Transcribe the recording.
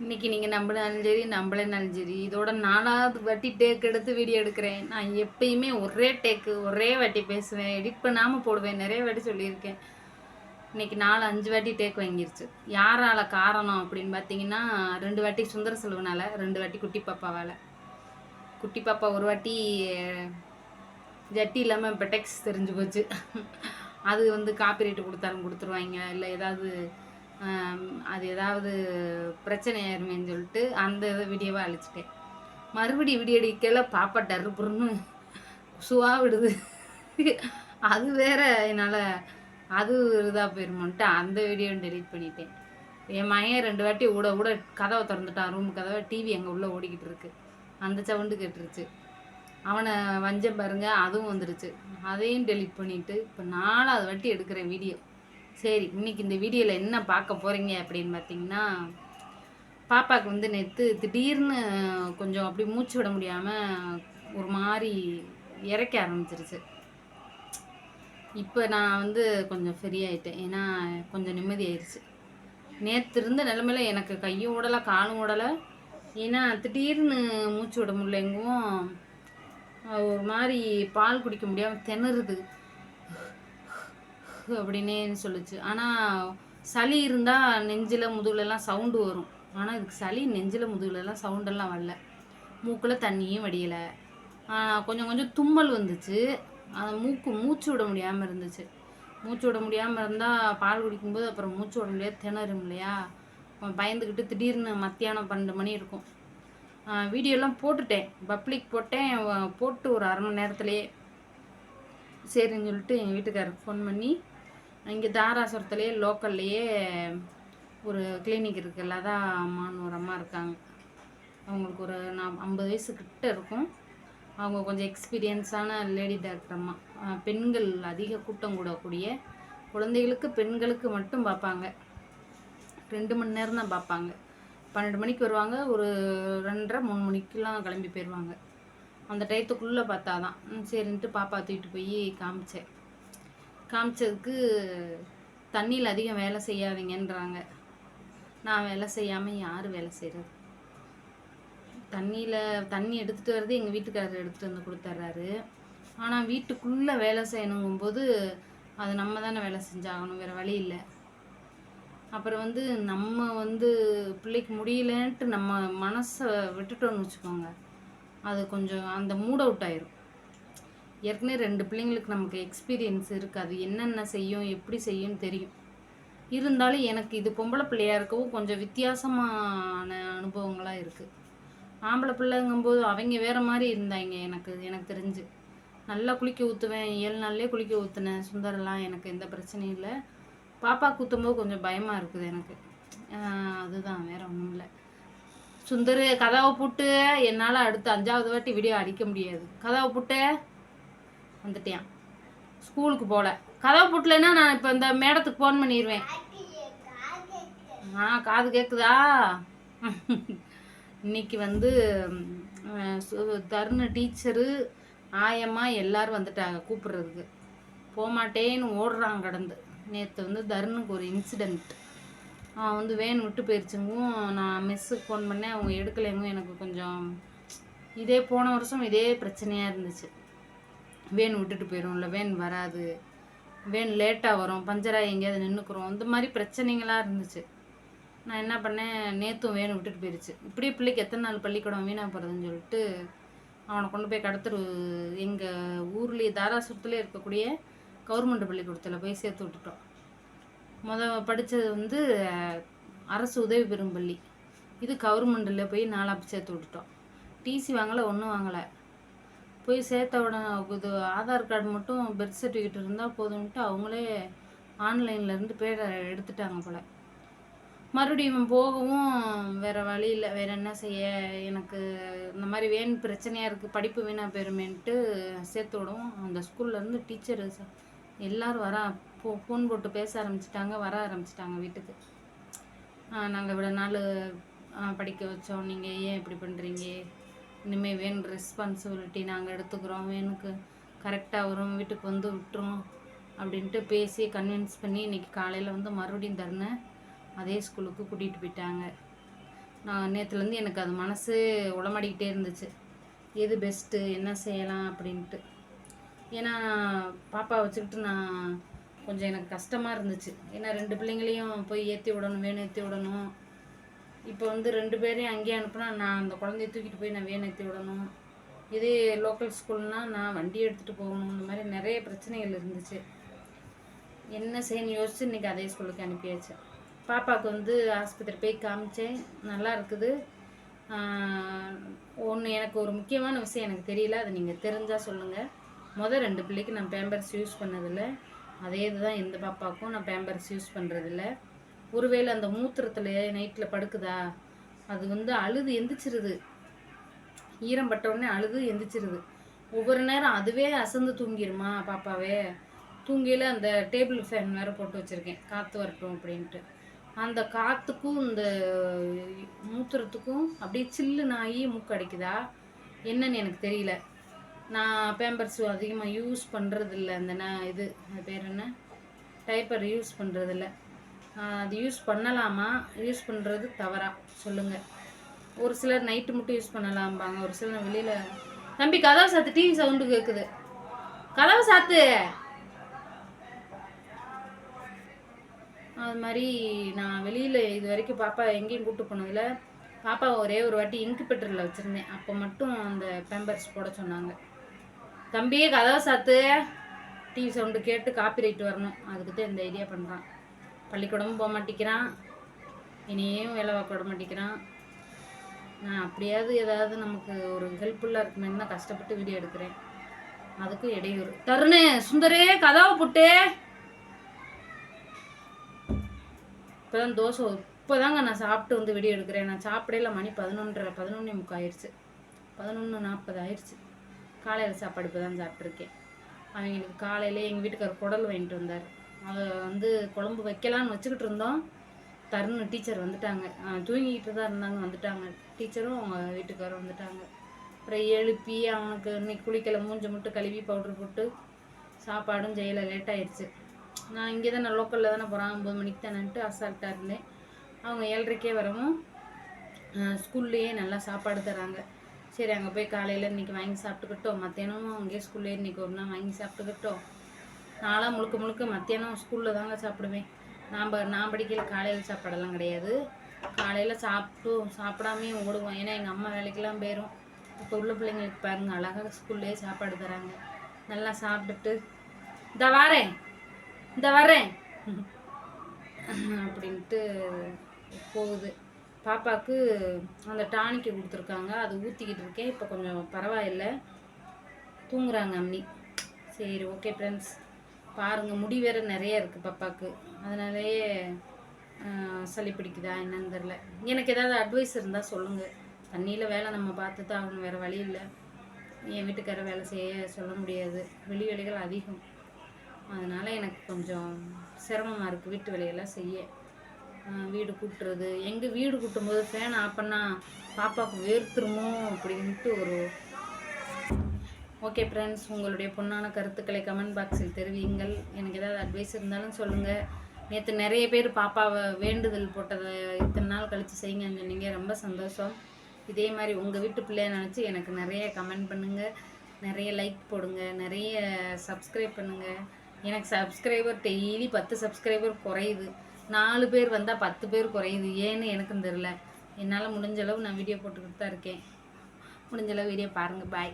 இன்னைக்கு நீங்கள் நம்பினாலும் சரி நம்பலைனாலும் சரி இதோட 4வது வாட்டி டேக் எடுத்து வீடியோ எடுக்கிறேன். நான் எப்பயுமே ஒரே டேக்கு ஒரே வாட்டி பேசுவேன், எடிட் பண்ணாமல் போடுவேன். நிறைய வாட்டி சொல்லியிருக்கேன். இன்னைக்கு 4-5 வாட்டி டேக் வாங்கிருச்சு. யாரால காரணம் அப்படின்னு பார்த்தீங்கன்னா 2 வாட்டி சுந்தர செல்வனால, 2 வாட்டி குட்டி பாப்பாவால். குட்டி பாப்பா ஒரு வாட்டி ஜட்டி இல்லாமல் பெட்டெக்ஸ் தெரிஞ்சு போச்சு. அது வந்து காப்பிரைட்டு கொடுத்தாலும் கொடுத்துருவாங்க, இல்லை ஏதாவது அது ஏதாவது பிரச்சனை ஆயிருமேன்னு சொல்லிட்டு அந்த வீடியோவை அழிச்சிட்டேன். மறுபடியும் வீடியோ அடிக்கல பாப்பா டர்ரு புருன்னு சுவா விடுது. அது வேற என்னால் அது இதாக போயிருமோன்ட்டு அந்த வீடியோவை டெலீட் பண்ணிட்டேன். என் மகன் 2 வாட்டி ஊட ஊட கதவை திறந்துட்டான், ரூம் கதவை. டிவி அங்கே உள்ளே ஓடிக்கிட்டு இருக்கு, அந்த சவுண்டு கேட்டுருச்சு. அவனை வஞ்சம் பாருங்க, அதுவும் வந்துருச்சு. அதையும் டெலீட் பண்ணிவிட்டு இப்போ 4வது வாட்டி எடுக்கிற வீடியோ. சரி, இன்னைக்கு இந்த வீடியோவில் என்ன பார்க்க போகிறீங்க அப்படின்னு பார்த்தீங்கன்னா, பாப்பாவுக்கு வந்து நேற்று திடீர்னு கொஞ்சம் அப்படி மூச்சு விட முடியாமல் ஒரு மாதிரி இறைக்க ஆரம்பிச்சிருச்சு. இப்போ நான் வந்து கொஞ்சம் ஃப்ரீ ஆகிட்டேன், ஏன்னா கொஞ்சம் நிம்மதி ஆயிடுச்சு. நேற்று இருந்த நிலமையில எனக்கு கையும் ஓடலை காலும் ஓடலை. ஏன்னா திடீர்னு மூச்சு விட முடியல, எங்கும் ஒரு மாதிரி பால் குடிக்க முடியாமல் திணறுது அப்படின்னே சொல்லுச்சு. ஆனால் சளி இருந்தால் நெஞ்சில் முதுகுலெல்லாம் சவுண்டு வரும். ஆனால் இதுக்கு சளி நெஞ்சில் முதுகுலெல்லாம் சவுண்டெல்லாம் வரல, மூக்கில் தண்ணியும் வடியலை. கொஞ்சம் கொஞ்சம் தும்மல் வந்துச்சு, மூச்சு விட முடியாமல் இருந்துச்சு. மூச்சு விட முடியாமல் இருந்தால் பால் குடிக்கும்போது அப்புறம் மூச்சு விட முடியாது, திணறும் இல்லையா. பயந்துக்கிட்டு திடீர்னு மத்தியானம் 12 மணி இருக்கும். வீடியோலாம் போட்டுட்டேன், பப்ளிக் போட்டேன். போட்டு ஒரு அரை மணி நேரத்துலேயே சரின்னு சொல்லிட்டு எங்கள் வீட்டுக்காரருக்கு ஃபோன் பண்ணி, இங்கே தாராசுரத்துலேயே லோக்கல்லையே ஒரு கிளினிக் இருக்குல்ல, அதான் அம்மான்னு ஒரு அம்மா இருக்காங்க. அவங்களுக்கு ஒரு 50 வயசுக்கிட்ட இருக்கும். அவங்க கொஞ்சம் எக்ஸ்பீரியன்ஸான லேடி டாக்டர் அம்மா. பெண்கள் அதிக கூட்டம் கூடக்கூடிய குழந்தைகளுக்கு பெண்களுக்கு மட்டும் பார்ப்பாங்க. 2 மணி நேரம் தான் பார்ப்பாங்க. 12 மணிக்கு வருவாங்க, ஒரு 2:30-3 மணிக்கெலாம் கிளம்பி போயிடுவாங்க. அந்த டயத்துக்குள்ளே பார்த்தா தான் சரின்ட்டு பாப்பா தூக்கிட்டு போய் காமிச்சதுக்கு தண்ணியில் அதிகம் வேலை செய்யாதீங்கன்றாங்க. நான் வேலை செய்யாமல் யார் வேலை செய்கிறது? தண்ணி எடுத்துகிட்டு வர்றது எங்கள் வீட்டுக்காரர் எடுத்துகிட்டு வந்து கொடுத்துட்றாரு. ஆனால் வீட்டுக்குள்ளே வேலை செய்யணுங்கும்போது அது நம்ம தானே வேலை செஞ்சாகணும், வேறு வழி இல்லை. அப்புறம் வந்து நம்ம வந்து பிள்ளைக்கு முடியலன்ட்டு நம்ம மனசை விட்டுட்டோன்னு வச்சுக்கோங்க, அது கொஞ்சம் அந்த மூட் அவுட் ஆயிரும். ஏற்கனவே 2 பிள்ளைங்களுக்கு நமக்கு எக்ஸ்பீரியன்ஸ் இருக்குது, அது என்னென்ன செய்யும் எப்படி செய்யும்னு தெரியும். இருந்தாலும் எனக்கு இது பொம்பளை பிள்ளையாக இருக்கவும் கொஞ்சம் வித்தியாசமான அனுபவங்களாக இருக்குது. ஆம்பளை பிள்ளைங்கும்போது அவங்க வேறு மாதிரி இருந்தாங்க. எனக்கு தெரிஞ்சு நல்லா குளிக்க ஊற்றுவேன், 7 நாள்லேயே குளிக்க ஊற்றுனேன் சுந்தரெல்லாம், எனக்கு எந்த பிரச்சனையும் இல்லை. பாப்பா ஊற்றும்போது கொஞ்சம் பயமாக இருக்குது எனக்கு. அதுதான், வேறு ஒன்றும் இல்லை. சுந்தர் கதவை போட்டு, என்னால் அடுத்து 5வது வாட்டி வீடியோ அடிக்க முடியாது. கதவை போட்டு வந்துட்டேன், ஸ்கூலுக்கு போகல. கதவை போட்டலைன்னா நான் இப்போ இந்த மேடத்துக்கு ஃபோன் பண்ணிடுவேன். காது கேட்குதா? இன்னைக்கு வந்து தருண டீச்சரு ஆயம்மா எல்லோரும் வந்துட்டாங்க கூப்பிட்றதுக்கு. போகமாட்டேன்னு ஓடுறாங்க கடந்து. நேற்று வந்து தருணுக்கு ஒரு இன்சிடெண்ட். வந்து வேன் விட்டு போயிடுச்சுங்கும், நான் மிஸ்ஸுக்கு ஃபோன் பண்ணேன், அவங்க எடுக்கலைங்கும். எனக்கு கொஞ்சம் இதே போன வருஷம் இதே பிரச்சனையாக இருந்துச்சு. வேன் விட்டுட்டு போயிடும், இல்லை வேன் வராது, வேன் லேட்டாக வரும், பஞ்சராக எங்கேயாவது நின்றுக்குறோம், இந்த மாதிரி பிரச்சனைகளாக இருந்துச்சு. நான் என்ன பண்ணேன், நேற்றும் வேன் விட்டுட்டு போயிடுச்சு. இப்படியே பிள்ளைக்கு எத்தனை நாள் பள்ளிக்கூடம் வீணாக போகிறதுன்னு சொல்லிட்டு அவனை கொண்டு போய் கடத்தரு எங்கள் ஊர்லேயே தாராசுரத்துலேயே இருக்கக்கூடிய கவர்மெண்ட் பள்ளிக்கூடத்தில் போய் சேர்த்து விட்டுட்டோம். படித்தது வந்து அரசு உதவி பெறும் பள்ளி, இது கவர்மெண்டில் போய் 4 சேர்த்து விட்டுட்டோம். டிசி வாங்கலை, ஒன்றும் வாங்கலை. போய் சேர்த்த உடனே இது ஆதார் கார்டு மட்டும் பர்த் சர்டிஃபிகேட் இருந்தால் போதும்ன்ட்டு அவங்களே ஆன்லைன்லேருந்து பேரை எடுத்துட்டாங்க போல். மறுபடியும் போகவும் வேறு வழி இல்லை, வேறு என்ன செய்ய. எனக்கு இந்த மாதிரி வேன் பிரச்சனையாக இருக்குது, படிப்பு வீணாக போயிருமேன்ட்டு சேர்த்து விடுவோம். அந்த ஸ்கூல்லேருந்து டீச்சர் எல்லோரும் ஃபோன் போட்டு பேச ஆரம்பிச்சிட்டாங்க, வர ஆரம்பிச்சிட்டாங்க வீட்டுக்கு. நாங்கள் இவ்வளோ நாள் படிக்க வச்சோம், நீங்கள் ஏன் இப்படி பண்ணுறீங்க, இனிமேல் வேன் ரெஸ்பான்சிபிலிட்டி நாங்கள் எடுத்துக்கிறோம், வேனுக்கு கரெக்டாக வரும், வீட்டுக்கு வந்து விட்டுரும் அப்படின்ட்டு பேசி கன்வின்ஸ் பண்ணி இன்றைக்கி காலையில் வந்து மறுபடியும் தருண அதே ஸ்கூலுக்கு கூட்டிகிட்டு போயிட்டாங்க. நான் நேற்றுலேருந்து எனக்கு அது மனசு உளமாடிக்கிட்டே இருந்துச்சு, எது பெஸ்ட்டு, என்ன செய்யலாம் அப்படின்ட்டு. ஏன்னா பாப்பா வச்சுக்கிட்டு நான் கொஞ்சம் எனக்கு கஷ்டமாக இருந்துச்சு. ஏன்னா 2 பிள்ளைங்களையும் போய் ஏற்றி விடணும், வேணும் ஏற்றி விடணும். இப்போ வந்து 2 பேரையும் அங்கேயே அனுப்புனா நான் அந்த குழந்தைய தூக்கிட்டு போய் நான் வேணும் ஏற்றி விடணும். இதே லோக்கல் ஸ்கூல்னால் நான் வண்டி எடுத்துகிட்டு போகணும். இந்த மாதிரி நிறைய பிரச்சனைகள் இருந்துச்சு. என்ன செய்யணும்னு யோசிச்சு இன்றைக்கி அதே ஸ்கூலுக்கு அனுப்பியாச்சு. பாப்பாவுக்கு வந்து ஆஸ்பத்திரி போய் காமிச்சேன், நல்லா இருக்குது. ஒன்று எனக்கு ஒரு முக்கியமான விஷயம் எனக்கு தெரியல, அது நீங்கள் தெரிஞ்சால் சொல்லுங்கள். 2 பிள்ளைக்கு நான் பேம்பர்ஸ் யூஸ் பண்ணதில்லை, அதே இதுதான் எந்த பாப்பாவுக்கும் நான் பேம்பர்ஸ் யூஸ் பண்ணுறதில்ல. ஒருவேளை அந்த மூத்திரத்தில் நைட்டில் படுக்குதா, அது வந்து அழுது எந்திரிச்சிருது, ஈரம் பட்டவுடனே அழுது எந்திரிச்சிருது. ஒவ்வொரு நேரம் அதுவே அசந்து தூங்கிடுமா பாப்பாவே. தூங்கியில் அந்த டேபிள் ஃபேன் வேறு போட்டு வச்சுருக்கேன், காற்று வரட்டும் அப்படின்ட்டு. அந்த காற்றுக்கும் இந்த மூத்திரத்துக்கும் அப்படியே சில்லுன்னு ஆகி மூக்கு அடைக்குதா என்னன்னு எனக்கு தெரியல. நான் பேம்பர்ஸ் அதிகமாக யூஸ் பண்ணுறதில்ல. அந்த இது அது பேர் என்ன, டைப்பர் யூஸ் பண்ணுறதில்ல. அது யூஸ் பண்ணலாமா, யூஸ் பண்ணுறது தவறா சொல்லுங்கள். ஒரு சிலர் நைட்டு மட்டும் யூஸ் பண்ணலாம்பாங்க, ஒரு சிலர் வெளியில். தம்பி கதவை சாத்து, டிவி சவுண்டு கேட்குது, கதவை சாத்து. அது மாதிரி நான் வெளியில் இது வரைக்கும் பாப்பா எங்கேயும் கூப்பிட்டு போனதில்லை. பாப்பா ஒரே ஒரு வாட்டி இன்குபேட்டரில் வச்சுருந்தேன், அப்போ மட்டும் அந்த பேம்பர்ஸ் போட சொன்னாங்க. தம்பி கதவை சாத்து, டிவி சவுண்டு கேட்டு காப்பிரைட் வரணும், அதுக்கு தான் இந்த ஐடியா பண்ணுறான். பள்ளிக்கூடமும் போக மாட்டேங்கிறான், இனியும் வேலை பார்க்க விட மாட்டேங்கிறான். நான் அப்படியாவது ஏதாவது நமக்கு ஒரு ஹெல்ப்ஃபுல்லாக இருக்குமேன்னு தான் கஷ்டப்பட்டு வீடியோ எடுக்கிறேன், அதுக்கும் இடையூறு. தருணு சுந்தரே கதவை போட்டு. இப்போதான் தோசை, இப்போதாங்க நான் சாப்பிட்டு வந்து வீடியோ எடுக்கிறேன். நான் சாப்பிடல, மணி 11:30 ஆயிடுச்சு, 11:40 ஆயிடுச்சு. காலையில் சாப்பாடு இப்போ தான் சாப்பிட்ருக்கேன். அவங்களுக்கு காலையிலே எங்கள் வீட்டுக்காரர் குடல் வாங்கிட்டு வந்தார், அதை வந்து குழம்பு வைக்கலான்னு வச்சுக்கிட்டு இருந்தோம். தருண் டீச்சர் வந்துட்டாங்க, தூங்கிக்கிட்டு தான் இருந்தாங்க, வந்துட்டாங்க டீச்சரும் அவங்க வீட்டுக்காரரும் வந்துட்டாங்க. அப்புறம் எழுப்பி அவனுக்கு இன்னைக்கு குளிக்கலை, மூஞ்சை மட்டும் கழுவி பவுட்ரு போட்டு சாப்பாடும் செய்யலை, லேட் ஆயிடுச்சு. நான் இங்கே தான், நான் லோக்கலில் தானே போகிறேன், 9 மணிக்கு தானேன்ட்டு அசால்ட்டாக இருந்தேன். அவங்க 7:30 வரவும் ஸ்கூல்லையே நல்லா சாப்பாடு தராங்க. சரி அங்கே போய் காலையில் இன்றைக்கி வாங்கி சாப்பிட்டுக்கிட்டோம், மத்தியானமும் அங்கேயே ஸ்கூல்லேயே இன்றைக்கி ஒரு நாள் வாங்கி சாப்பிட்டுக்கிட்டோம். நாளாக முழுக்க முழுக்க மத்தியானம் ஸ்கூலில் தாங்க சாப்பிடுவேன். நான் படிக்கல காலையில் சாப்பாடெல்லாம் கிடையாது. காலையில் சாப்பிடாமே ஓடுவோம், ஏன்னா எங்கள் அம்மா வேலைக்கெல்லாம் போயிடும். இப்போ உள்ள பிள்ளைங்களுக்கு பாருங்கள் அழகாக ஸ்கூல்லேயே சாப்பாடு தராங்க. நல்லா சாப்பிட்டுட்டு இந்த வரேன் அப்படின்ட்டு போகுது. பாப்பாவுக்கு அந்த டானிக்கு கொடுத்துருக்காங்க, அது ஊற்றிக்கிட்டு இருக்கேன். இப்போ கொஞ்சம் பரவாயில்லை, தூங்குறாங்க அம்மி. சரி ஓகே ஃப்ரெண்ட்ஸ், பாருங்கள் முடி வேறு நிறைய இருக்குது பாப்பாவுக்கு, அதனாலேயே சளி பிடிக்குதா என்னன்னு தெரில. எனக்கு ஏதாவது அட்வைஸ் இருந்தால் சொல்லுங்கள். தண்ணியில் வேலை நம்ம பார்த்து தான் ஆகணும், வேறு வழி இல்லை. என் வீட்டுக்கார வேலை செய்ய சொல்ல முடியாது, வெளி வேலைகள் அதிகம். அதனால் எனக்கு கொஞ்சம் சிரமமாக இருக்குது வீட்டு வேலையெல்லாம் செய்ய. வீடு கூட்டுறது, எங்கள் வீடு கூட்டும்போது ஃபேன் ஆஃப் பண்ணால் பாப்பாவுக்கு வேர்த்துருமோ அப்படின்ட்டு ஒரு. ஓகே ஃப்ரெண்ட்ஸ், உங்களுடைய பொண்ணான கருத்துக்களை கமெண்ட் பாக்ஸில் தெரிவிங்கள். எனக்கு ஏதாவது அட்வைஸ் இருந்தாலும் சொல்லுங்கள். நேற்று நிறைய பேர் பாப்பாவை வேண்டுதல் போட்டதை இத்தனை நாள் கழித்து செய்யுங்கன்னு சொன்னீங்க, ரொம்ப சந்தோஷம். இதே மாதிரி உங்கள் வீட்டு பிள்ளைய நினச்சி எனக்கு நிறைய கமெண்ட் பண்ணுங்கள், நிறைய லைக் போடுங்க, நிறைய சப்ஸ்கிரைப் பண்ணுங்கள். எனக்கு சப்ஸ்கிரைபர் டெய்லி 10 சப்ஸ்கிரைபர் குறையுது, 4 பேர் வந்தால் 10 பேர் குறையுது, ஏன்னு எனக்கும் தெரில. என்னால் முடிஞ்சளவு நான் வீடியோ போட்டுக்கிட்டு தான் இருக்கேன். முடிஞ்சளவு வீடியோ பாருங்கள். பாய்.